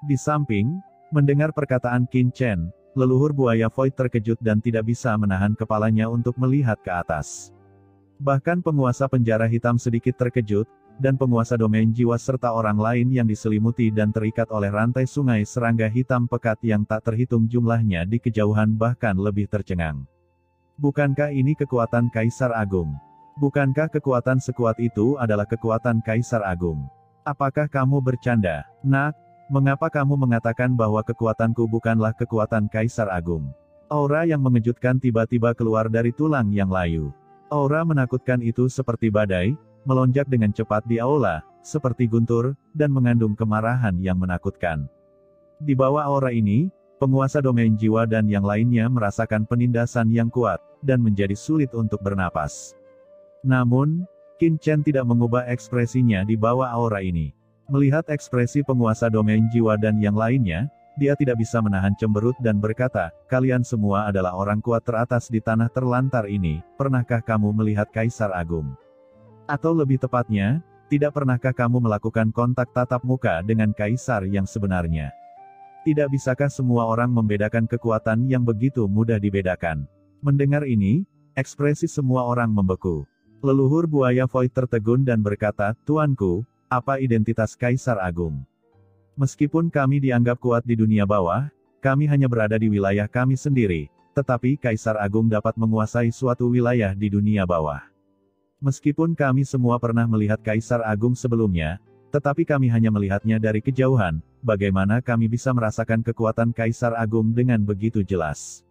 Di samping, mendengar perkataan Qin Chen, leluhur buaya Void terkejut dan tidak bisa menahan kepalanya untuk melihat ke atas. Bahkan penguasa penjara hitam sedikit terkejut, dan penguasa domain jiwa serta orang lain yang diselimuti dan terikat oleh rantai sungai serangga hitam pekat yang tak terhitung jumlahnya di kejauhan bahkan lebih tercengang. Bukankah ini kekuatan Kaisar Agung? Bukankah kekuatan sekuat itu adalah kekuatan Kaisar Agung? Apakah kamu bercanda, Nak? Mengapa kamu mengatakan bahwa kekuatanku bukanlah kekuatan Kaisar Agung? Aura yang mengejutkan tiba-tiba keluar dari tulang yang layu. Aura menakutkan itu seperti badai, melonjak dengan cepat di aula, seperti guntur, dan mengandung kemarahan yang menakutkan. Di bawah aura ini, penguasa domain jiwa dan yang lainnya merasakan penindasan yang kuat, dan menjadi sulit untuk bernapas. Namun, Qin Chen tidak mengubah ekspresinya di bawah aura ini. Melihat ekspresi penguasa domain jiwa dan yang lainnya, dia tidak bisa menahan cemberut dan berkata, "Kalian semua adalah orang kuat teratas di tanah terlantar ini, pernahkah kamu melihat Kaisar Agung? Atau lebih tepatnya, tidak pernahkah kamu melakukan kontak tatap muka dengan Kaisar yang sebenarnya? Tidak bisakah semua orang membedakan kekuatan yang begitu mudah dibedakan?" Mendengar ini, ekspresi semua orang membeku. Leluhur buaya Void tertegun dan berkata, "Tuanku, apa identitas Kaisar Agung? Meskipun kami dianggap kuat di dunia bawah, kami hanya berada di wilayah kami sendiri, tetapi Kaisar Agung dapat menguasai suatu wilayah di dunia bawah. Meskipun kami semua pernah melihat Kaisar Agung sebelumnya, tetapi kami hanya melihatnya dari kejauhan, bagaimana kami bisa merasakan kekuatan Kaisar Agung dengan begitu jelas?"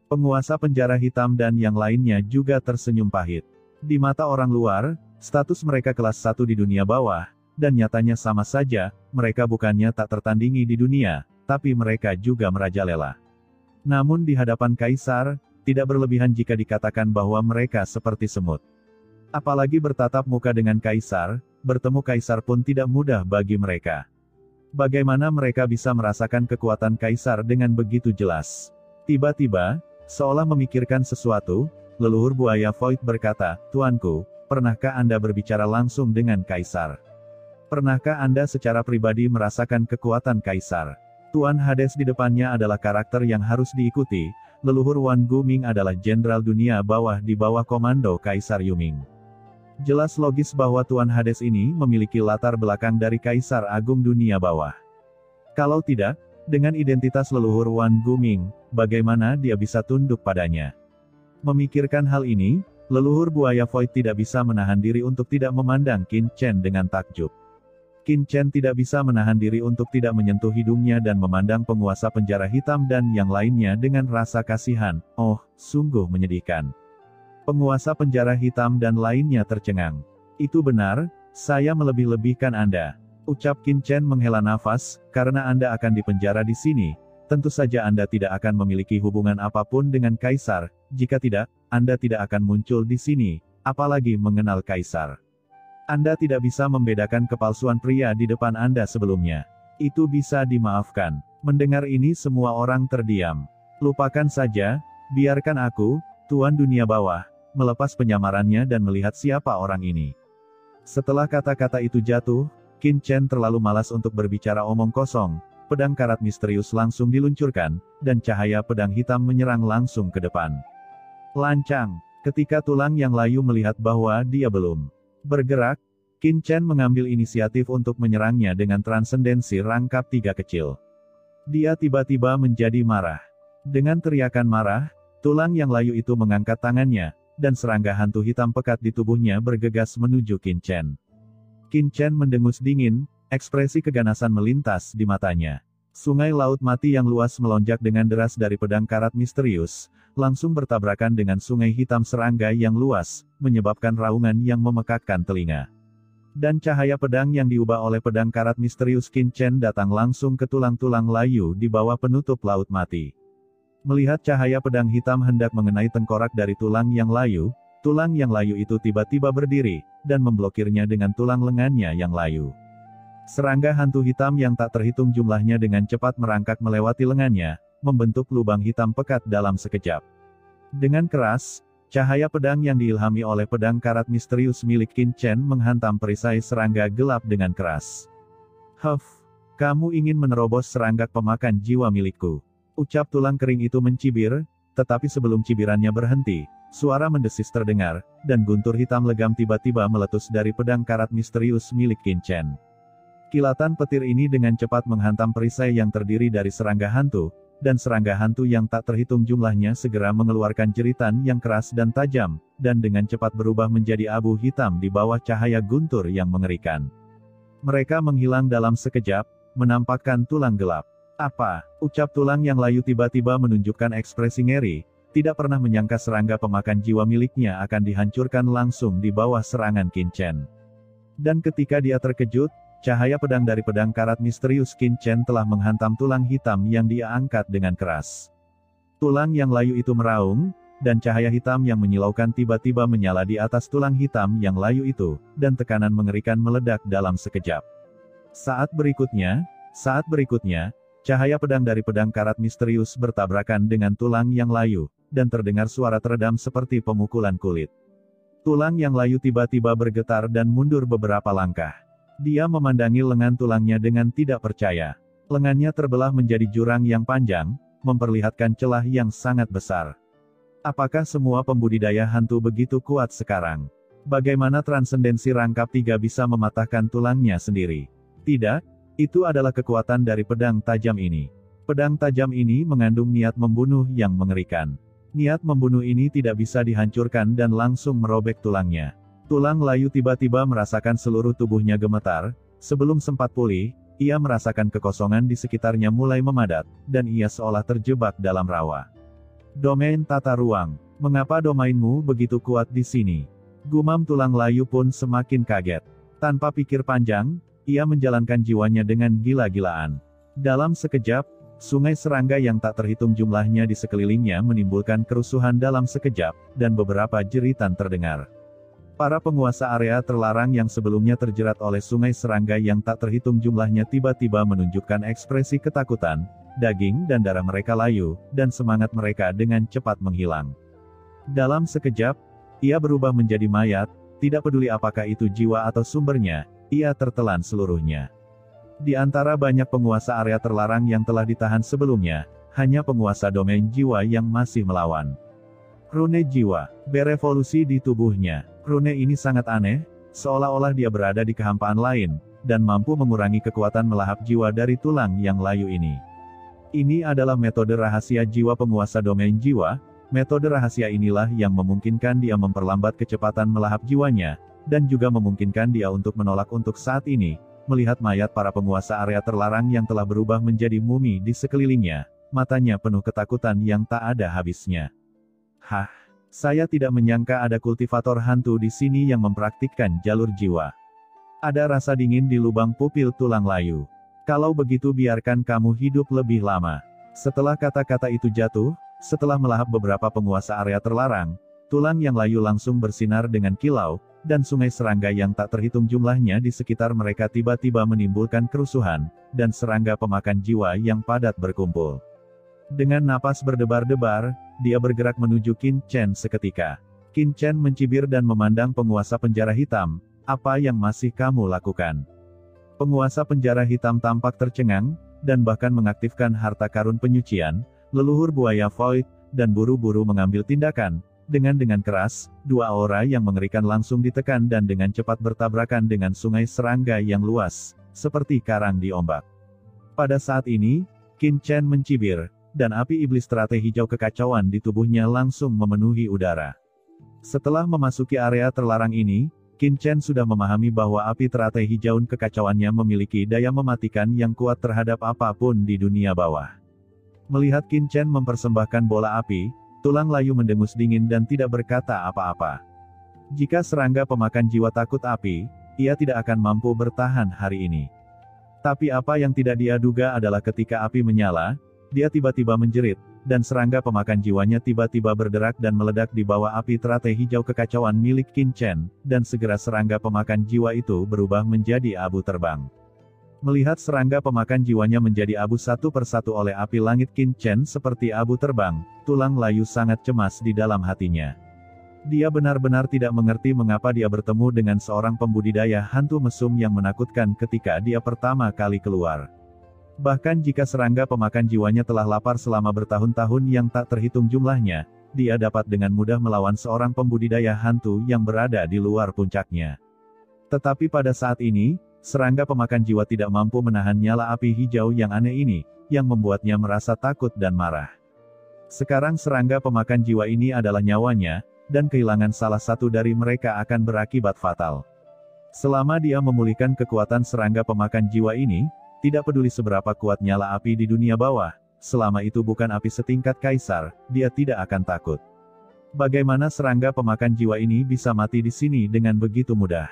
Penguasa penjara hitam dan yang lainnya juga tersenyum pahit. Di mata orang luar, status mereka kelas 1 di dunia bawah, dan nyatanya sama saja, mereka bukannya tak tertandingi di dunia, tapi mereka juga merajalela. Namun di hadapan Kaisar, tidak berlebihan jika dikatakan bahwa mereka seperti semut. Apalagi bertatap muka dengan Kaisar, bertemu Kaisar pun tidak mudah bagi mereka. Bagaimana mereka bisa merasakan kekuatan Kaisar dengan begitu jelas? Tiba-tiba, seolah memikirkan sesuatu, leluhur buaya Void berkata, "Tuanku, pernahkah Anda berbicara langsung dengan Kaisar? Pernahkah Anda secara pribadi merasakan kekuatan Kaisar?" Tuan Hades di depannya adalah karakter yang harus diikuti, leluhur Wan Guming adalah jenderal dunia bawah di bawah komando Kaisar Yuming. Jelas logis bahwa Tuan Hades ini memiliki latar belakang dari Kaisar Agung dunia bawah. Kalau tidak, dengan identitas leluhur Wan Guming, bagaimana dia bisa tunduk padanya? Memikirkan hal ini, leluhur buaya Void tidak bisa menahan diri untuk tidak memandang Qin Chen dengan takjub. Qin Chen tidak bisa menahan diri untuk tidak menyentuh hidungnya dan memandang penguasa penjara hitam dan yang lainnya dengan rasa kasihan. "Oh, sungguh menyedihkan." Penguasa penjara hitam dan lainnya tercengang. "Itu benar, saya melebih-lebihkan Anda," ucap Qin Chen menghela nafas, "karena Anda akan dipenjara di sini. Tentu saja Anda tidak akan memiliki hubungan apapun dengan Kaisar, jika tidak, Anda tidak akan muncul di sini, apalagi mengenal Kaisar. Anda tidak bisa membedakan kepalsuan pria di depan Anda sebelumnya. Itu bisa dimaafkan." Mendengar ini semua orang terdiam. "Lupakan saja, biarkan aku, Tuan Dunia Bawah, melepas penyamarannya dan melihat siapa orang ini." Setelah kata-kata itu jatuh, Qin Chen terlalu malas untuk berbicara omong kosong. Pedang karat misterius langsung diluncurkan, dan cahaya pedang hitam menyerang langsung ke depan. Lancang. Ketika tulang yang layu melihat bahwa dia belum bergerak, Qin Chen mengambil inisiatif untuk menyerangnya dengan transendensi rangkap 3 kecil. Dia tiba-tiba menjadi marah. Dengan teriakan marah, tulang yang layu itu mengangkat tangannya, dan serangga hantu hitam pekat di tubuhnya bergegas menuju Qin Chen. Qin Chen mendengus dingin, ekspresi keganasan melintas di matanya. Sungai Laut Mati yang luas melonjak dengan deras dari pedang karat misterius, langsung bertabrakan dengan sungai hitam serangga yang luas, menyebabkan raungan yang memekakkan telinga. Dan cahaya pedang yang diubah oleh pedang karat misterius Qin Chen datang langsung ke tulang-tulang layu di bawah penutup Laut Mati. Melihat cahaya pedang hitam hendak mengenai tengkorak dari tulang yang layu itu tiba-tiba berdiri, dan memblokirnya dengan tulang lengannya yang layu. Serangga hantu hitam yang tak terhitung jumlahnya dengan cepat merangkak melewati lengannya, membentuk lubang hitam pekat dalam sekejap. Dengan keras, cahaya pedang yang diilhami oleh pedang karat misterius milik Qin Chen menghantam perisai serangga gelap dengan keras. "Huff!" Kamu ingin menerobos seranggak pemakan jiwa milikku. Ucap tulang kering itu mencibir, tetapi sebelum cibirannya berhenti, suara mendesis terdengar, dan guntur hitam legam tiba-tiba meletus dari pedang karat misterius milik Qin Chen. Kilatan petir ini dengan cepat menghantam perisai yang terdiri dari serangga hantu, dan serangga hantu yang tak terhitung jumlahnya segera mengeluarkan jeritan yang keras dan tajam, dan dengan cepat berubah menjadi abu hitam di bawah cahaya guntur yang mengerikan. Mereka menghilang dalam sekejap, menampakkan tulang gelap. Apa? Ucap tulang yang layu tiba-tiba menunjukkan ekspresi ngeri, tidak pernah menyangka serangga pemakan jiwa miliknya akan dihancurkan langsung di bawah serangan Qin Chen. Dan ketika dia terkejut, cahaya pedang dari pedang karat misterius Qin Chen telah menghantam tulang hitam yang dia angkat dengan keras. Tulang yang layu itu meraung, dan cahaya hitam yang menyilaukan tiba-tiba menyala di atas tulang hitam yang layu itu, dan tekanan mengerikan meledak dalam sekejap. Saat berikutnya, cahaya pedang dari pedang karat misterius bertabrakan dengan tulang yang layu, dan terdengar suara teredam seperti pemukulan kulit. Tulang yang layu tiba-tiba bergetar dan mundur beberapa langkah. Dia memandangi lengan tulangnya dengan tidak percaya. Lengannya terbelah menjadi jurang yang panjang, memperlihatkan celah yang sangat besar. Apakah semua pembudidaya hantu begitu kuat sekarang? Bagaimana transendensi rangkap 3 bisa mematahkan tulangnya sendiri? Tidak, itu adalah kekuatan dari pedang tajam ini. Pedang tajam ini mengandung niat membunuh yang mengerikan. Niat membunuh ini tidak bisa dihancurkan dan langsung merobek tulangnya. Tulang layu tiba-tiba merasakan seluruh tubuhnya gemetar. Sebelum sempat pulih, ia merasakan kekosongan di sekitarnya mulai memadat, dan ia seolah terjebak dalam rawa. Domain tata ruang. Mengapa domainmu begitu kuat di sini? Gumam tulang layu pun semakin kaget. Tanpa pikir panjang, ia menjalankan jiwanya dengan gila-gilaan. Dalam sekejap, sungai serangga yang tak terhitung jumlahnya di sekelilingnya menimbulkan kerusuhan dalam sekejap, dan beberapa jeritan terdengar. Para penguasa area terlarang yang sebelumnya terjerat oleh sungai serangga yang tak terhitung jumlahnya tiba-tiba menunjukkan ekspresi ketakutan, daging dan darah mereka layu, dan semangat mereka dengan cepat menghilang. Dalam sekejap, ia berubah menjadi mayat, tidak peduli apakah itu jiwa atau sumbernya, ia tertelan seluruhnya. Di antara banyak penguasa area terlarang yang telah ditahan sebelumnya, hanya penguasa domain jiwa yang masih melawan. Rune jiwa, berevolusi di tubuhnya. Rune ini sangat aneh, seolah-olah dia berada di kehampaan lain, dan mampu mengurangi kekuatan melahap jiwa dari tulang yang layu ini. Ini adalah metode rahasia jiwa penguasa domain jiwa. Metode rahasia inilah yang memungkinkan dia memperlambat kecepatan melahap jiwanya, dan juga memungkinkan dia untuk menolak untuk saat ini, melihat mayat para penguasa area terlarang yang telah berubah menjadi mumi di sekelilingnya, matanya penuh ketakutan yang tak ada habisnya. Hah, saya tidak menyangka ada kultivator hantu di sini yang mempraktikkan jalur jiwa. Ada rasa dingin di lubang pupil tulang layu. Kalau begitu biarkan kamu hidup lebih lama. Setelah kata-kata itu jatuh, setelah melahap beberapa penguasa area terlarang, tulang yang layu langsung bersinar dengan kilau, dan sungai serangga yang tak terhitung jumlahnya di sekitar mereka tiba-tiba menimbulkan kerusuhan, dan serangga pemakan jiwa yang padat berkumpul. Dengan napas berdebar-debar, dia bergerak menuju Qin Chen seketika. Qin Chen mencibir dan memandang penguasa penjara hitam. Apa yang masih kamu lakukan? Penguasa penjara hitam tampak tercengang, dan bahkan mengaktifkan harta karun penyucian, leluhur buaya Void, dan buru-buru mengambil tindakan. Dengan keras, dua aura yang mengerikan langsung ditekan dan dengan cepat bertabrakan dengan sungai serangga yang luas, seperti karang di ombak. Pada saat ini, Qin Chen mencibir, dan api iblis teratai hijau kekacauan di tubuhnya langsung memenuhi udara. Setelah memasuki area terlarang ini, Qin Chen sudah memahami bahwa api teratai hijau kekacauannya memiliki daya mematikan yang kuat terhadap apapun di dunia bawah. Melihat Qin Chen mempersembahkan bola api, tulang layu mendengus dingin dan tidak berkata apa-apa. Jika serangga pemakan jiwa takut api, ia tidak akan mampu bertahan hari ini. Tapi apa yang tidak dia duga adalah ketika api menyala, dia tiba-tiba menjerit, dan serangga pemakan jiwanya tiba-tiba berderak dan meledak di bawah api teratai hijau kekacauan milik Qin Chen, dan segera serangga pemakan jiwa itu berubah menjadi abu terbang. Melihat serangga pemakan jiwanya menjadi abu satu persatu oleh api langit Qin Chen seperti abu terbang, tulang layu sangat cemas di dalam hatinya. Dia benar-benar tidak mengerti mengapa dia bertemu dengan seorang pembudidaya hantu mesum yang menakutkan ketika dia pertama kali keluar. Bahkan jika serangga pemakan jiwanya telah lapar selama bertahun-tahun yang tak terhitung jumlahnya, dia dapat dengan mudah melawan seorang pembudidaya hantu yang berada di luar puncaknya. Tetapi pada saat ini, serangga pemakan jiwa tidak mampu menahan nyala api hijau yang aneh ini, yang membuatnya merasa takut dan marah. Sekarang serangga pemakan jiwa ini adalah nyawanya, dan kehilangan salah satu dari mereka akan berakibat fatal. Selama dia memulihkan kekuatan serangga pemakan jiwa ini, tidak peduli seberapa kuat nyala api di dunia bawah, selama itu bukan api setingkat kaisar, dia tidak akan takut. Bagaimana serangga pemakan jiwa ini bisa mati di sini dengan begitu mudah?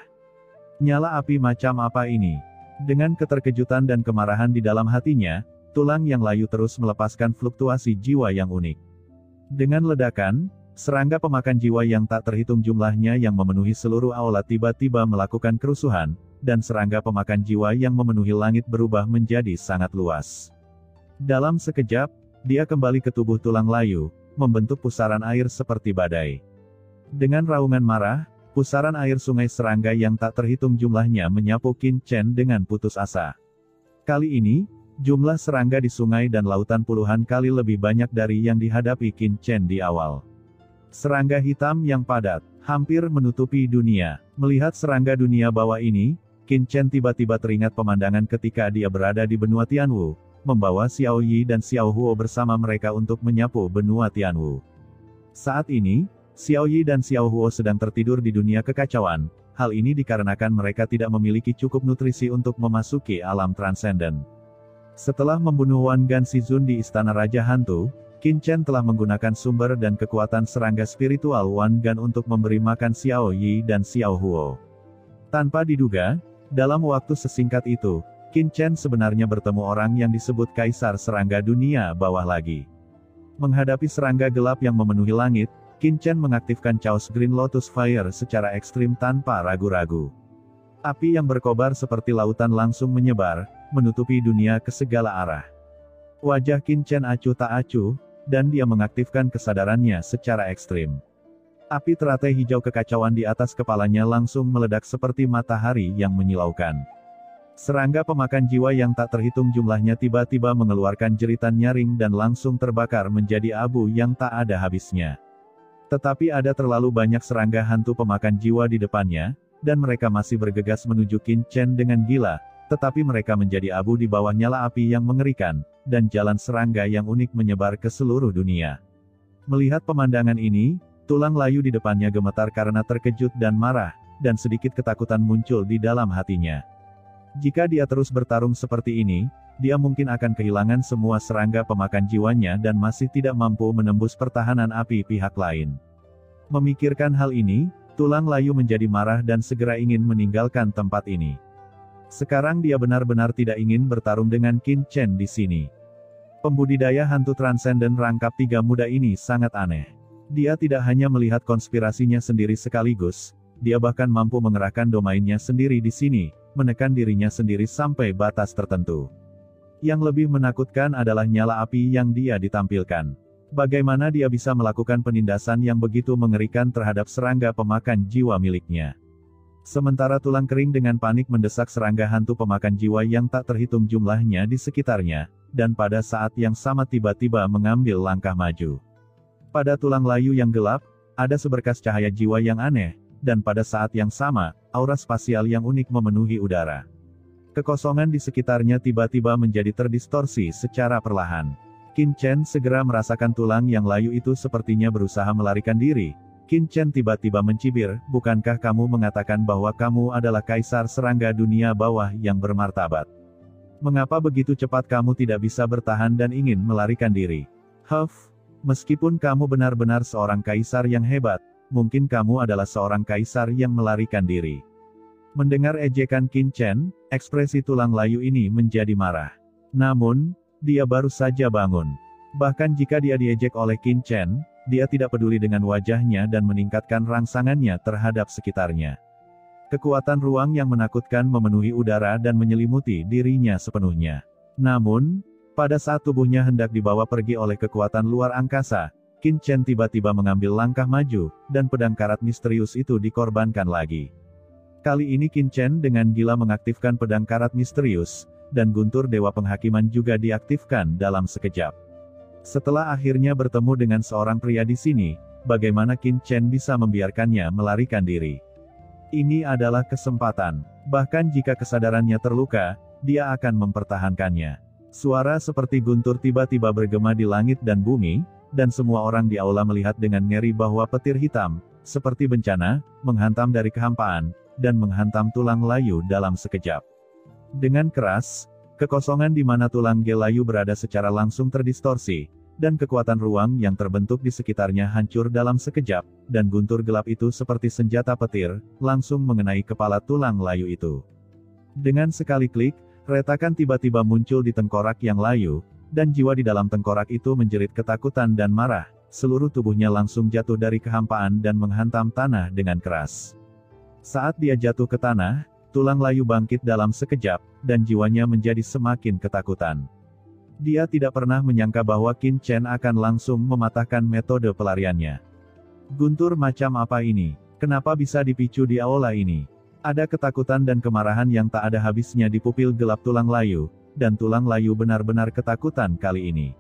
Nyala api macam apa ini? Dengan keterkejutan dan kemarahan di dalam hatinya, tulang yang layu terus melepaskan fluktuasi jiwa yang unik. Dengan ledakan, serangga pemakan jiwa yang tak terhitung jumlahnya yang memenuhi seluruh aula tiba-tiba melakukan kerusuhan, dan serangga pemakan jiwa yang memenuhi langit berubah menjadi sangat luas. Dalam sekejap, dia kembali ke tubuh tulang layu, membentuk pusaran air seperti badai. Dengan raungan marah, pusaran air sungai serangga yang tak terhitung jumlahnya menyapu Qin Chen dengan putus asa. Kali ini, jumlah serangga di sungai dan lautan puluhan kali lebih banyak dari yang dihadapi Qin Chen di awal. Serangga hitam yang padat, hampir menutupi dunia. Melihat serangga dunia bawah ini, Qin Chen tiba-tiba teringat pemandangan ketika dia berada di benua Tianwu, membawa Xiao Yi dan Xiao Huo bersama mereka untuk menyapu benua Tianwu. Saat ini, Xiao Yi dan Xiao Huo sedang tertidur di dunia kekacauan, hal ini dikarenakan mereka tidak memiliki cukup nutrisi untuk memasuki alam transenden. Setelah membunuh Wan Gan Shizun di Istana Raja Hantu, Qin Chen telah menggunakan sumber dan kekuatan serangga spiritual Wan Gan untuk memberi makan Xiao Yi dan Xiao Huo. Tanpa diduga, dalam waktu sesingkat itu, Qin Chen sebenarnya bertemu orang yang disebut Kaisar Serangga Dunia Bawah lagi. Menghadapi serangga gelap yang memenuhi langit, Qin Chen mengaktifkan Chaos Green Lotus Fire secara ekstrim tanpa ragu-ragu. Api yang berkobar seperti lautan langsung menyebar, menutupi dunia ke segala arah. Wajah Qin Chen acuh tak acuh, dan dia mengaktifkan kesadarannya secara ekstrim. Api teratai hijau kekacauan di atas kepalanya langsung meledak seperti matahari yang menyilaukan. Serangga pemakan jiwa yang tak terhitung jumlahnya tiba-tiba mengeluarkan jeritan nyaring dan langsung terbakar menjadi abu yang tak ada habisnya. Tetapi ada terlalu banyak serangga hantu pemakan jiwa di depannya, dan mereka masih bergegas menuju Qin Chen dengan gila, tetapi mereka menjadi abu di bawah nyala api yang mengerikan, dan jalan serangga yang unik menyebar ke seluruh dunia. Melihat pemandangan ini, tulang layu di depannya gemetar karena terkejut dan marah, dan sedikit ketakutan muncul di dalam hatinya. Jika dia terus bertarung seperti ini, dia mungkin akan kehilangan semua serangga pemakan jiwanya dan masih tidak mampu menembus pertahanan api pihak lain. Memikirkan hal ini, tulang layu menjadi marah dan segera ingin meninggalkan tempat ini. Sekarang dia benar-benar tidak ingin bertarung dengan Qin Chen di sini. Pembudidaya hantu transenden rangkap 3 muda ini sangat aneh. Dia tidak hanya melihat konspirasinya sendiri sekaligus, dia bahkan mampu mengerahkan domainnya sendiri di sini, menekan dirinya sendiri sampai batas tertentu. Yang lebih menakutkan adalah nyala api yang dia ditampilkan. Bagaimana dia bisa melakukan penindasan yang begitu mengerikan terhadap serangga pemakan jiwa miliknya? Sementara tulang kering dengan panik mendesak serangga hantu pemakan jiwa yang tak terhitung jumlahnya di sekitarnya, dan pada saat yang sama tiba-tiba mengambil langkah maju. Pada tulang layu yang gelap, ada seberkas cahaya jiwa yang aneh, dan pada saat yang sama, aura spasial yang unik memenuhi udara. Kekosongan di sekitarnya tiba-tiba menjadi terdistorsi secara perlahan. Qin Chen segera merasakan tulang yang layu itu sepertinya berusaha melarikan diri. Qin Chen tiba-tiba mencibir, "Bukankah kamu mengatakan bahwa kamu adalah Kaisar Serangga Dunia Bawah yang bermartabat? Mengapa begitu cepat kamu tidak bisa bertahan dan ingin melarikan diri?" "Huff, meskipun kamu benar-benar seorang kaisar yang hebat, mungkin kamu adalah seorang kaisar yang melarikan diri." Mendengar ejekan Qin Chen, ekspresi tulang layu ini menjadi marah. Namun, dia baru saja bangun. Bahkan jika dia diejek oleh Qin Chen, dia tidak peduli dengan wajahnya dan meningkatkan rangsangannya terhadap sekitarnya. Kekuatan ruang yang menakutkan memenuhi udara dan menyelimuti dirinya sepenuhnya. Namun, pada saat tubuhnya hendak dibawa pergi oleh kekuatan luar angkasa, Qin Chen tiba-tiba mengambil langkah maju, dan pedang karat misterius itu dikorbankan lagi. Kali ini Qin Chen dengan gila mengaktifkan pedang karat misterius, dan guntur Dewa Penghakiman juga diaktifkan dalam sekejap. Setelah akhirnya bertemu dengan seorang pria di sini, bagaimana Qin Chen bisa membiarkannya melarikan diri? Ini adalah kesempatan. Bahkan jika kesadarannya terluka, dia akan mempertahankannya. Suara seperti guntur tiba-tiba bergema di langit dan bumi, dan semua orang di aula melihat dengan ngeri bahwa petir hitam, seperti bencana, menghantam dari kehampaan, dan menghantam tulang layu dalam sekejap. Dengan keras, kekosongan di mana tulang Ge Layu berada secara langsung terdistorsi, dan kekuatan ruang yang terbentuk di sekitarnya hancur dalam sekejap, dan guntur gelap itu seperti senjata petir, langsung mengenai kepala tulang layu itu. Dengan sekali klik, retakan tiba-tiba muncul di tengkorak yang layu, dan jiwa di dalam tengkorak itu menjerit ketakutan dan marah, seluruh tubuhnya langsung jatuh dari kehampaan dan menghantam tanah dengan keras. Saat dia jatuh ke tanah, tulang layu bangkit dalam sekejap, dan jiwanya menjadi semakin ketakutan. Dia tidak pernah menyangka bahwa Qin Chen akan langsung mematahkan metode pelariannya. Guntur macam apa ini? Kenapa bisa dipicu di aula ini? Ada ketakutan dan kemarahan yang tak ada habisnya di pupil gelap tulang layu, dan tulang layu benar-benar ketakutan kali ini.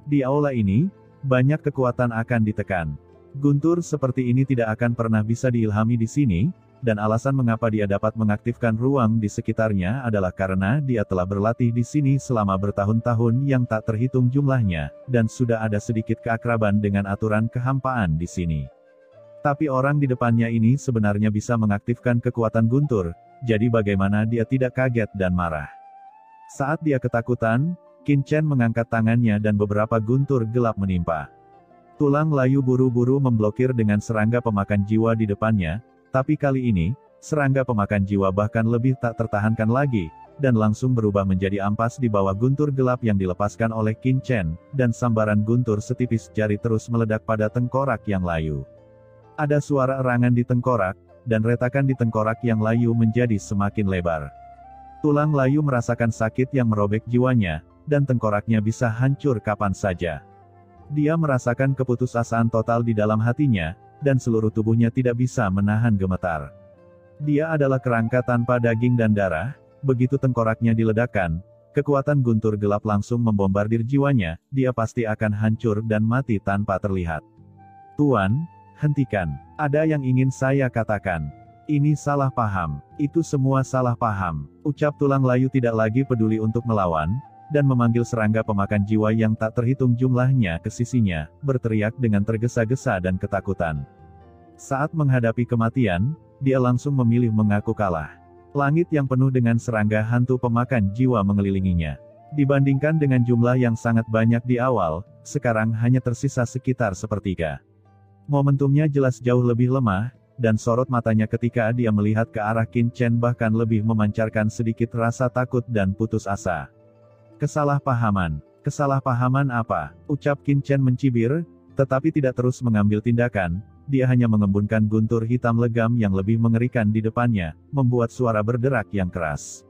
Di aula ini, banyak kekuatan akan ditekan. Guntur seperti ini tidak akan pernah bisa diilhami di sini, dan alasan mengapa dia dapat mengaktifkan ruang di sekitarnya adalah karena dia telah berlatih di sini selama bertahun-tahun yang tak terhitung jumlahnya, dan sudah ada sedikit keakraban dengan aturan kehampaan di sini. Tapi orang di depannya ini sebenarnya bisa mengaktifkan kekuatan guntur, jadi bagaimana dia tidak kaget dan marah. Saat dia ketakutan, Qin Chen mengangkat tangannya dan beberapa guntur gelap menimpa. Tulang layu buru-buru memblokir dengan serangga pemakan jiwa di depannya, tapi kali ini, serangga pemakan jiwa bahkan lebih tak tertahankan lagi, dan langsung berubah menjadi ampas di bawah guntur gelap yang dilepaskan oleh Qin Chen, dan sambaran guntur setipis jari terus meledak pada tengkorak yang layu. Ada suara erangan di tengkorak, dan retakan di tengkorak yang layu menjadi semakin lebar. Tulang layu merasakan sakit yang merobek jiwanya, dan tengkoraknya bisa hancur kapan saja. Dia merasakan keputusasaan total di dalam hatinya, dan seluruh tubuhnya tidak bisa menahan gemetar. Dia adalah kerangka tanpa daging dan darah, begitu tengkoraknya diledakkan, kekuatan guntur gelap langsung membombardir jiwanya, dia pasti akan hancur dan mati tanpa terlihat. Tuan, hentikan. Ada yang ingin saya katakan. Ini salah paham. Itu semua salah paham. Ucap tulang layu tidak lagi peduli untuk melawan, dan memanggil serangga pemakan jiwa yang tak terhitung jumlahnya ke sisinya, berteriak dengan tergesa-gesa dan ketakutan. Saat menghadapi kematian, dia langsung memilih mengaku kalah. Langit yang penuh dengan serangga hantu pemakan jiwa mengelilinginya. Dibandingkan dengan jumlah yang sangat banyak di awal, sekarang hanya tersisa sekitar sepertiga. Momentumnya jelas jauh lebih lemah, dan sorot matanya ketika dia melihat ke arah Qin Chen bahkan lebih memancarkan sedikit rasa takut dan putus asa. Kesalahpahaman. Kesalahpahaman apa? Ucap Qin Chen mencibir, tetapi tidak terus mengambil tindakan, dia hanya mengembunkan guntur hitam legam yang lebih mengerikan di depannya, membuat suara berderak yang keras.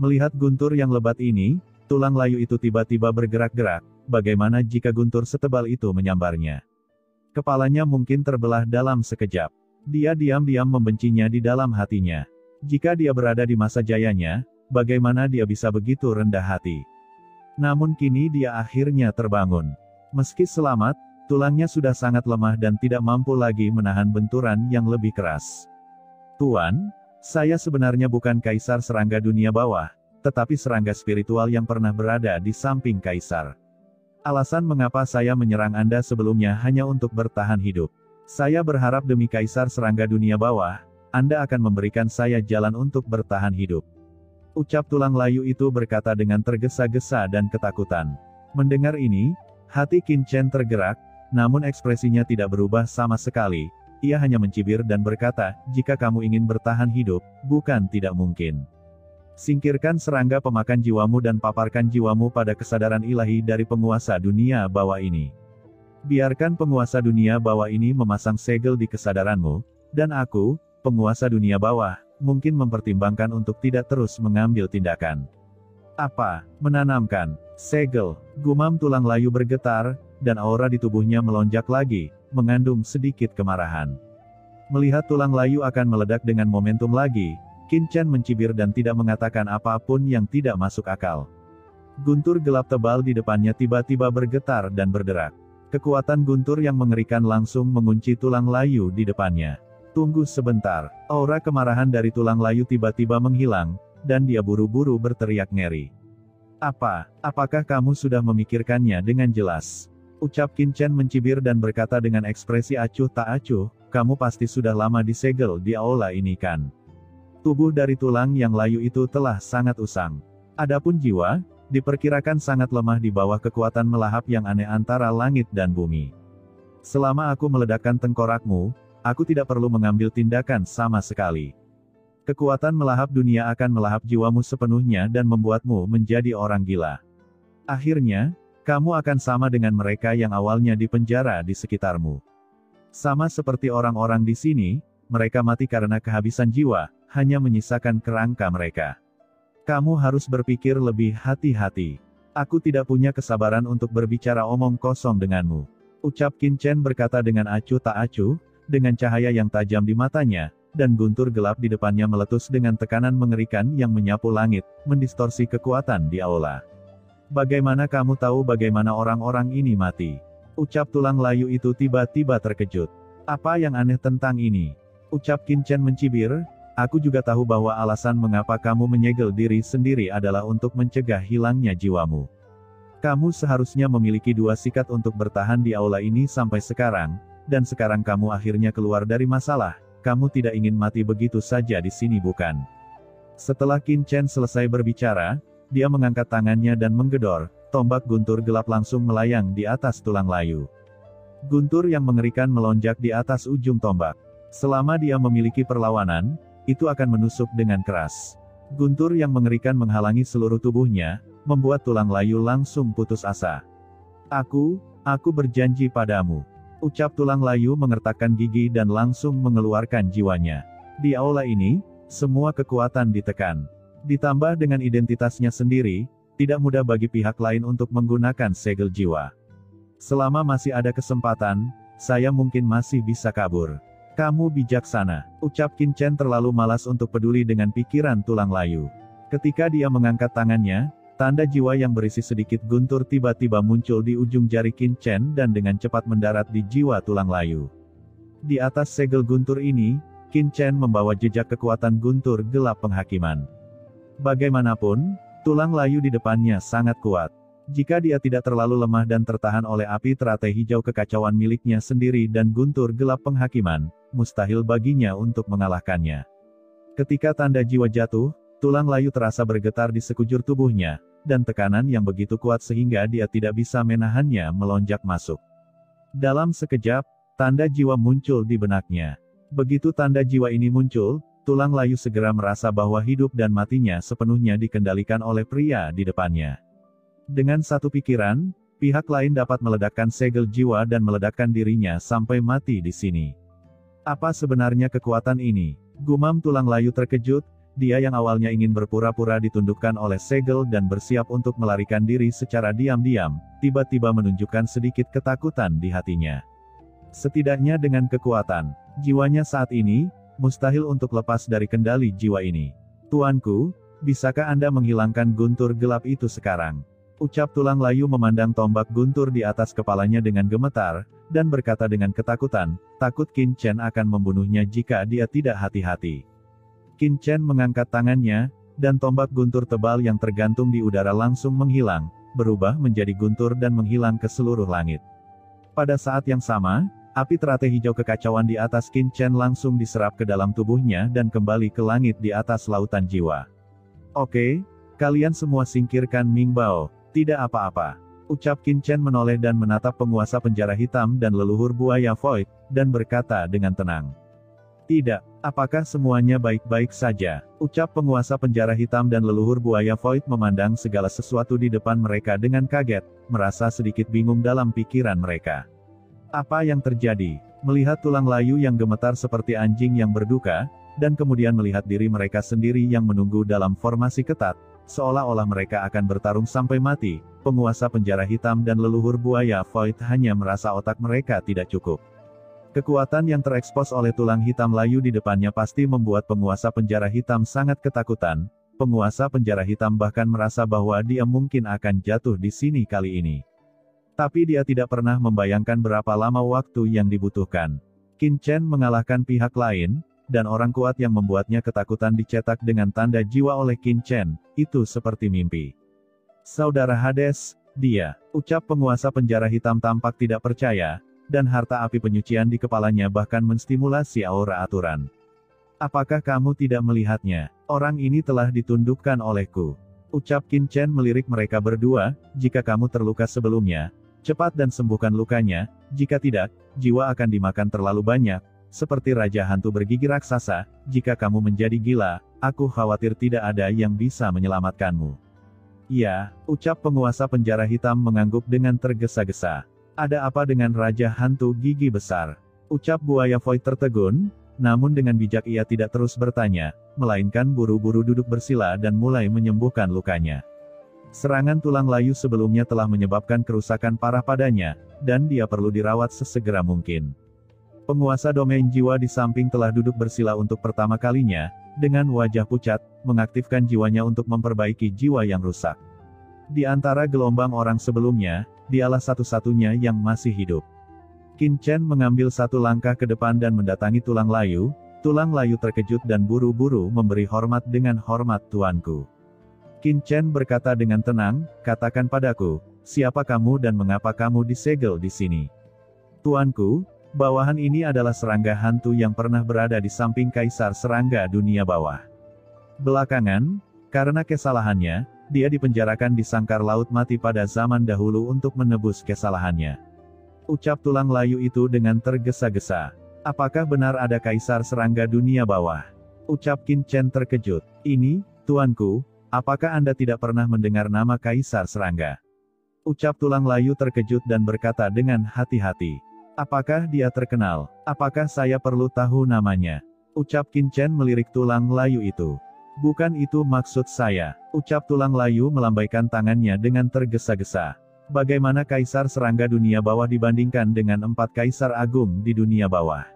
Melihat guntur yang lebat ini, tulang layu itu tiba-tiba bergerak-gerak, bagaimana jika guntur setebal itu menyambarnya? Kepalanya mungkin terbelah dalam sekejap. Dia diam-diam membencinya di dalam hatinya. Jika dia berada di masa jayanya, bagaimana dia bisa begitu rendah hati? Namun kini dia akhirnya terbangun. Meski selamat, tulangnya sudah sangat lemah dan tidak mampu lagi menahan benturan yang lebih keras. Tuan, saya sebenarnya bukan kaisar serangga dunia bawah, tetapi serangga spiritual yang pernah berada di samping kaisar. Alasan mengapa saya menyerang Anda sebelumnya hanya untuk bertahan hidup. Saya berharap demi kaisar serangga dunia bawah, Anda akan memberikan saya jalan untuk bertahan hidup. Ucap tulang layu itu berkata dengan tergesa-gesa dan ketakutan. Mendengar ini, hati Qin Chen tergerak, namun ekspresinya tidak berubah sama sekali. Ia hanya mencibir dan berkata, jika kamu ingin bertahan hidup, bukan tidak mungkin. Singkirkan serangga pemakan jiwamu dan paparkan jiwamu pada kesadaran ilahi dari penguasa dunia bawah ini. Biarkan penguasa dunia bawah ini memasang segel di kesadaranmu, dan aku, penguasa dunia bawah, mungkin mempertimbangkan untuk tidak terus mengambil tindakan. Apa? Menanamkan segel. Gumam tulang layu bergetar, dan aura di tubuhnya melonjak lagi, mengandung sedikit kemarahan. Melihat tulang layu akan meledak dengan momentum lagi, Qin Chen mencibir dan tidak mengatakan apapun yang tidak masuk akal. Guntur gelap tebal di depannya tiba-tiba bergetar dan berderak. Kekuatan guntur yang mengerikan langsung mengunci tulang layu di depannya. Tunggu sebentar, aura kemarahan dari tulang layu tiba-tiba menghilang, dan dia buru-buru berteriak ngeri. Apakah kamu sudah memikirkannya dengan jelas? Ucap Qin Chen mencibir dan berkata dengan ekspresi acuh tak acuh, kamu pasti sudah lama disegel di aula ini kan? Tubuh dari tulang yang layu itu telah sangat usang. Adapun jiwa, diperkirakan sangat lemah di bawah kekuatan melahap yang aneh antara langit dan bumi. Selama aku meledakkan tengkorakmu, aku tidak perlu mengambil tindakan sama sekali. Kekuatan melahap dunia akan melahap jiwamu sepenuhnya dan membuatmu menjadi orang gila. Akhirnya, kamu akan sama dengan mereka yang awalnya dipenjara di sekitarmu. Sama seperti orang-orang di sini, mereka mati karena kehabisan jiwa, hanya menyisakan kerangka mereka. Kamu harus berpikir lebih hati-hati. Aku tidak punya kesabaran untuk berbicara omong kosong denganmu. Ucap Qin Chen berkata dengan acuh tak acuh, dengan cahaya yang tajam di matanya, dan guntur gelap di depannya meletus dengan tekanan mengerikan yang menyapu langit, mendistorsi kekuatan di aula. Bagaimana kamu tahu bagaimana orang-orang ini mati? Ucap tulang layu itu tiba-tiba terkejut. Apa yang aneh tentang ini? Ucap Qin Chen mencibir, aku juga tahu bahwa alasan mengapa kamu menyegel diri sendiri adalah untuk mencegah hilangnya jiwamu. Kamu seharusnya memiliki 2 sikat untuk bertahan di aula ini sampai sekarang, dan sekarang kamu akhirnya keluar dari masalah, kamu tidak ingin mati begitu saja di sini bukan? Setelah Qin Chen selesai berbicara, dia mengangkat tangannya dan menggedor, tombak guntur gelap langsung melayang di atas tulang layu. Guntur yang mengerikan melonjak di atas ujung tombak. Selama dia memiliki perlawanan, itu akan menusuk dengan keras. Guntur yang mengerikan menghalangi seluruh tubuhnya, membuat tulang layu langsung putus asa. Aku berjanji padamu. Ucap tulang layu mengertakkan gigi dan langsung mengeluarkan jiwanya. Di aula ini, semua kekuatan ditekan. Ditambah dengan identitasnya sendiri, tidak mudah bagi pihak lain untuk menggunakan segel jiwa. Selama masih ada kesempatan, saya mungkin masih bisa kabur. Kamu bijaksana, ucap Qin Chen terlalu malas untuk peduli dengan pikiran tulang layu. Ketika dia mengangkat tangannya, tanda jiwa yang berisi sedikit guntur tiba-tiba muncul di ujung jari Qin Chen dan dengan cepat mendarat di jiwa tulang layu. Di atas segel guntur ini, Qin Chen membawa jejak kekuatan guntur gelap penghakiman. Bagaimanapun, tulang layu di depannya sangat kuat. Jika dia tidak terlalu lemah dan tertahan oleh api teratai hijau kekacauan miliknya sendiri dan guntur gelap penghakiman, mustahil baginya untuk mengalahkannya. Ketika tanda jiwa jatuh, tulang layu terasa bergetar di sekujur tubuhnya, dan tekanan yang begitu kuat sehingga dia tidak bisa menahannya melonjak masuk. Dalam sekejap, tanda jiwa muncul di benaknya. Begitu tanda jiwa ini muncul, tulang layu segera merasa bahwa hidup dan matinya sepenuhnya dikendalikan oleh pria di depannya. Dengan satu pikiran, pihak lain dapat meledakkan segel jiwa dan meledakkan dirinya sampai mati di sini. Apa sebenarnya kekuatan ini? Gumam tulang layu terkejut, dia yang awalnya ingin berpura-pura ditundukkan oleh segel dan bersiap untuk melarikan diri secara diam-diam, tiba-tiba menunjukkan sedikit ketakutan di hatinya. Setidaknya dengan kekuatan jiwanya saat ini, mustahil untuk lepas dari kendali jiwa ini. Tuanku, bisakah Anda menghilangkan guntur gelap itu sekarang? Ucap tulang layu memandang tombak guntur di atas kepalanya dengan gemetar, dan berkata dengan ketakutan, takut Qin Chen akan membunuhnya jika dia tidak hati-hati. Qin Chen mengangkat tangannya, dan tombak guntur tebal yang tergantung di udara langsung menghilang, berubah menjadi guntur dan menghilang ke seluruh langit. Pada saat yang sama, api teratai hijau kekacauan di atas Qin Chen langsung diserap ke dalam tubuhnya dan kembali ke langit di atas lautan jiwa. Oke, kalian semua singkirkan Ming Bao. Tidak apa-apa. Ucap Qin Chen menoleh dan menatap penguasa penjara hitam dan leluhur buaya Void, dan berkata dengan tenang. Tidak, apakah semuanya baik-baik saja? Ucap penguasa penjara hitam dan leluhur buaya Void memandang segala sesuatu di depan mereka dengan kaget, merasa sedikit bingung dalam pikiran mereka. Apa yang terjadi? Melihat tulang layu yang gemetar seperti anjing yang berduka, dan kemudian melihat diri mereka sendiri yang menunggu dalam formasi ketat, seolah-olah mereka akan bertarung sampai mati, penguasa penjara hitam dan leluhur buaya Void hanya merasa otak mereka tidak cukup. Kekuatan yang terekspos oleh tulang hitam layu di depannya pasti membuat penguasa penjara hitam sangat ketakutan. Penguasa penjara hitam bahkan merasa bahwa dia mungkin akan jatuh di sini kali ini. Tapi dia tidak pernah membayangkan berapa lama waktu yang dibutuhkan. Qin Chen mengalahkan pihak lain, dan orang kuat yang membuatnya ketakutan dicetak dengan tanda jiwa oleh Qin Chen, itu seperti mimpi. Saudara Hades, dia, ucap penguasa penjara hitam tampak tidak percaya, dan harta api penyucian di kepalanya bahkan menstimulasi aura aturan. Apakah kamu tidak melihatnya? Orang ini telah ditundukkan olehku. Ucap Qin Chen melirik mereka berdua, jika kamu terluka sebelumnya, cepat dan sembuhkan lukanya, jika tidak, jiwa akan dimakan terlalu banyak, seperti Raja Hantu bergigi raksasa, jika kamu menjadi gila, aku khawatir tidak ada yang bisa menyelamatkanmu. Ya, ucap penguasa penjara hitam mengangguk dengan tergesa-gesa. Ada apa dengan Raja Hantu gigi besar? Ucap buaya Void tertegun, namun dengan bijak ia tidak terus bertanya, melainkan buru-buru duduk bersila dan mulai menyembuhkan lukanya. Serangan tulang layu sebelumnya telah menyebabkan kerusakan parah padanya, dan dia perlu dirawat sesegera mungkin. Penguasa domain jiwa di samping telah duduk bersila untuk pertama kalinya, dengan wajah pucat, mengaktifkan jiwanya untuk memperbaiki jiwa yang rusak. Di antara gelombang orang sebelumnya, dialah satu-satunya yang masih hidup. Qin Chen mengambil satu langkah ke depan dan mendatangi tulang layu terkejut dan buru-buru memberi hormat dengan hormat tuanku. Qin Chen berkata dengan tenang, katakan padaku, siapa kamu dan mengapa kamu disegel di sini? Tuanku, bawahan ini adalah serangga hantu yang pernah berada di samping Kaisar Serangga Dunia Bawah. Belakangan, karena kesalahannya, dia dipenjarakan di sangkar laut mati pada zaman dahulu untuk menebus kesalahannya. Ucap tulang layu itu dengan tergesa-gesa. Apakah benar ada Kaisar Serangga Dunia Bawah? Ucap Qin Chen terkejut. Ini, tuanku, apakah Anda tidak pernah mendengar nama Kaisar Serangga? Ucap tulang layu terkejut dan berkata dengan hati-hati. Apakah dia terkenal? Apakah saya perlu tahu namanya? Ucap Qin Chen melirik tulang layu itu. Bukan itu maksud saya. Ucap tulang layu melambaikan tangannya dengan tergesa-gesa. Bagaimana Kaisar Serangga Dunia Bawah dibandingkan dengan 4 Kaisar Agung di Dunia Bawah?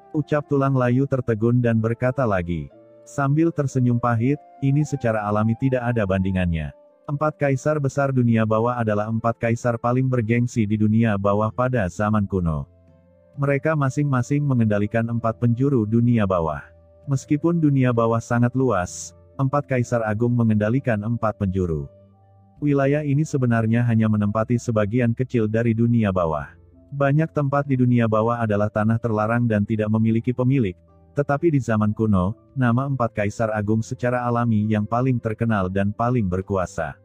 Ucap tulang layu tertegun dan berkata lagi. Sambil tersenyum pahit, ini secara alami tidak ada bandingannya. 4 Kaisar besar Dunia Bawah adalah 4 Kaisar paling bergengsi di Dunia Bawah pada zaman kuno. Mereka masing-masing mengendalikan 4 penjuru Dunia Bawah. Meskipun Dunia Bawah sangat luas, 4 Kaisar Agung mengendalikan 4 penjuru. Wilayah ini sebenarnya hanya menempati sebagian kecil dari dunia bawah. Banyak tempat di dunia bawah adalah tanah terlarang dan tidak memiliki pemilik, tetapi di zaman kuno, nama 4 Kaisar Agung secara alami yang paling terkenal dan paling berkuasa.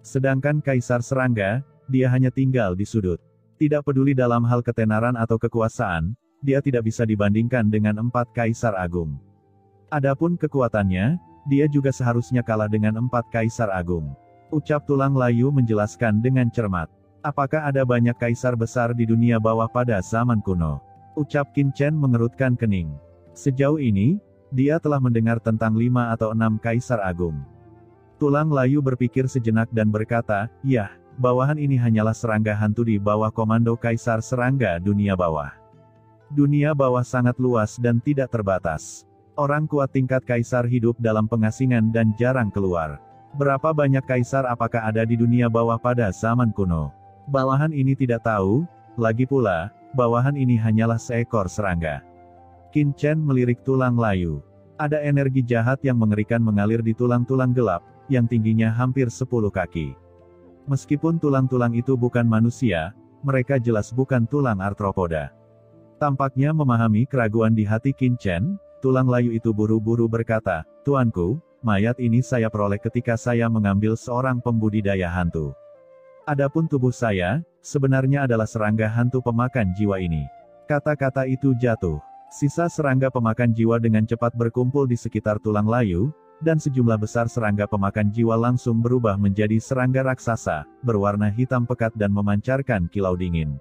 Sedangkan Kaisar Serangga, dia hanya tinggal di sudut. Tidak peduli dalam hal ketenaran atau kekuasaan, dia tidak bisa dibandingkan dengan 4 Kaisar Agung. Adapun kekuatannya, dia juga seharusnya kalah dengan 4 Kaisar Agung. Ucap tulang layu menjelaskan dengan cermat. Apakah ada banyak kaisar besar di dunia bawah pada zaman kuno? Ucap Qin Chen mengerutkan kening. Sejauh ini, dia telah mendengar tentang 5 atau 6 kaisar agung. Tulang layu berpikir sejenak dan berkata, yah, bawahan ini hanyalah serangga hantu di bawah komando Kaisar Serangga Dunia Bawah. Dunia bawah sangat luas dan tidak terbatas. Orang kuat tingkat kaisar hidup dalam pengasingan dan jarang keluar. Berapa banyak kaisar apakah ada di dunia bawah pada zaman kuno? Bawahan ini tidak tahu, lagi pula, bawahan ini hanyalah seekor serangga. Qin Chen melirik tulang layu. Ada energi jahat yang mengerikan mengalir di tulang-tulang gelap, yang tingginya hampir 10 kaki. Meskipun tulang-tulang itu bukan manusia, mereka jelas bukan tulang arthropoda. Tampaknya memahami keraguan di hati Qin Chen, tulang layu itu buru-buru berkata, Tuanku, mayat ini saya peroleh ketika saya mengambil seorang pembudidaya hantu. Adapun tubuh saya, sebenarnya adalah serangga hantu pemakan jiwa ini. Kata-kata itu jatuh. Sisa serangga pemakan jiwa dengan cepat berkumpul di sekitar tulang layu, dan sejumlah besar serangga pemakan jiwa langsung berubah menjadi serangga raksasa, berwarna hitam pekat dan memancarkan kilau dingin.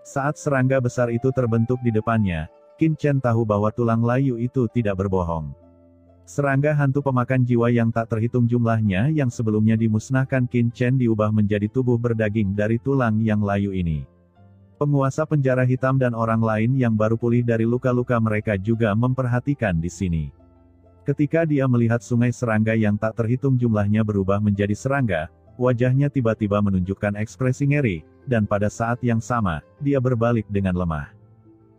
Saat serangga besar itu terbentuk di depannya, Qin Chen tahu bahwa tulang layu itu tidak berbohong. Serangga hantu pemakan jiwa yang tak terhitung jumlahnya yang sebelumnya dimusnahkan Qin Chen diubah menjadi tubuh berdaging dari tulang yang layu ini. Penguasa penjara hitam dan orang lain yang baru pulih dari luka-luka mereka juga memperhatikan di sini. Ketika dia melihat sungai serangga yang tak terhitung jumlahnya berubah menjadi serangga, wajahnya tiba-tiba menunjukkan ekspresi ngeri, dan pada saat yang sama, dia berbalik dengan lemah.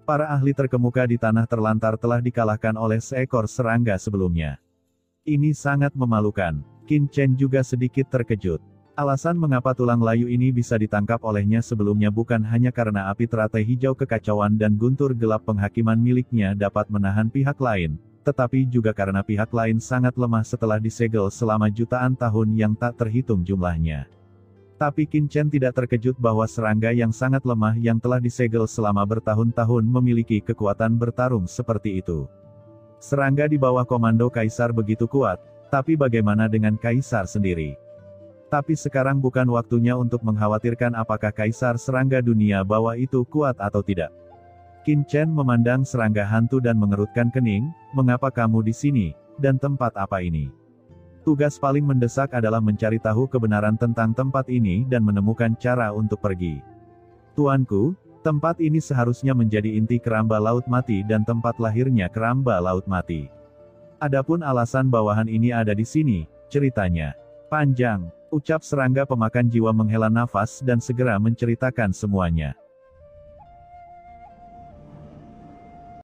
Para ahli terkemuka di tanah terlantar telah dikalahkan oleh seekor serangga sebelumnya. Ini sangat memalukan. Qin Chen juga sedikit terkejut. Alasan mengapa tulang layu ini bisa ditangkap olehnya sebelumnya bukan hanya karena api teratai hijau kekacauan dan guntur gelap penghakiman miliknya dapat menahan pihak lain, tetapi juga karena pihak lain sangat lemah setelah disegel selama jutaan tahun yang tak terhitung jumlahnya. Tapi Qin Chen tidak terkejut bahwa serangga yang sangat lemah yang telah disegel selama bertahun-tahun memiliki kekuatan bertarung seperti itu. Serangga di bawah komando Kaisar begitu kuat, tapi bagaimana dengan Kaisar sendiri? Tapi sekarang bukan waktunya untuk mengkhawatirkan apakah Kaisar serangga dunia bawah itu kuat atau tidak. Qin Chen memandang serangga hantu dan mengerutkan kening, "Mengapa kamu di sini, dan tempat apa ini?" Tugas paling mendesak adalah mencari tahu kebenaran tentang tempat ini dan menemukan cara untuk pergi. Tuanku, tempat ini seharusnya menjadi inti keramba Laut Mati dan tempat lahirnya keramba Laut Mati. Adapun alasan bawahan ini ada di sini, ceritanya panjang. Ucap serangga pemakan jiwa menghela nafas dan segera menceritakan semuanya.